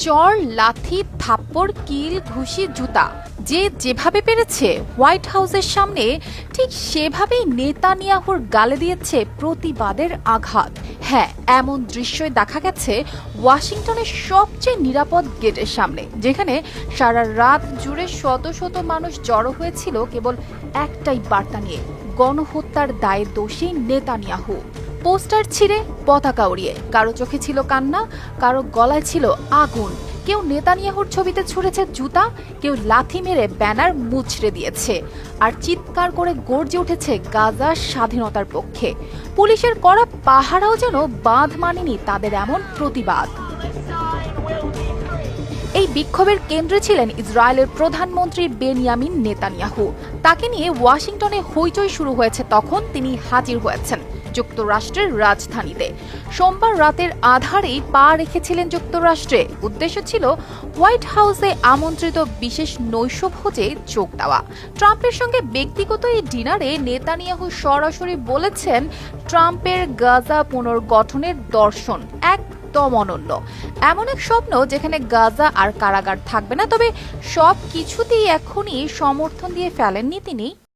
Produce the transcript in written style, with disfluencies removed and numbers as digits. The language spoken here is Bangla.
চর, লাথি, থাপ্পড়, কিল, ঘুষি, জুতা, যে যেভাবে পেরেছে হোয়াইট হাউসের সামনে ঠিক সেভাবেই নেতানিয়াহুর গালে দিয়েছে প্রতিবাদের আঘাত। হ্যাঁ, এমন দৃশ্যই দেখা গেছে ওয়াশিংটনের সবচেয়ে নিরাপদ গেটের সামনে, যেখানে সারা রাত জুড়ে শত শত মানুষ জড়ো হয়েছিল কেবল একটাই বার্তা নিয়ে: গণহত্যার দায়ে দোষী নেতানিয়াহু। পোস্টার ছিঁড়ে, পতাকা উড়িয়ে, কারো চোখে ছিল কান্না, কারো গলায় ছিল আগুন। কেউ নেতানিয়াহুর ছবিতে ছুঁড়েছে জুতা, কেউ লাথি মেরে ব্যানার মুচড়ে দিয়েছে, আর চিৎকার করে গর্জে উঠেছে গাজার স্বাধীনতার পক্ষে। পুলিশের কড়া পাহারাও যেন বাঁধ মানেনি তাদের এমন প্রতিবাদ। এই বিক্ষোভের কেন্দ্রে ছিলেন ইসরায়েলের প্রধানমন্ত্রী বেনিয়ামিন নেতানিয়াহু। তাকে নিয়ে ওয়াশিংটনে হইচই শুরু হয়েছে তখন তিনি হাজির হয়েছেন যুক্তরাষ্ট্রের রাজধানীতে। সোমবার রাতের আধারেই পা রেখেছিলেন যুক্তরাষ্ট্রে। উদ্দেশ্য ছিল হোয়াইট হাউসে আমন্ত্রিত বিশেষ নৈশভোজে যোগ দেওয়া। ট্রাম্পের সঙ্গে ব্যক্তিগত এই ডিনারে নেতানিয়াহু সরাসরি বলেছেন, ট্রাম্পের গাজা পুনর্গঠনের দর্শন একদম অনন্য। এমন এক স্বপ্ন যেখানে গাজা আর কারাগার থাকবে না। তবে সব কিছুতেই এখনই সমর্থন দিয়ে ফেলেননি তিনি।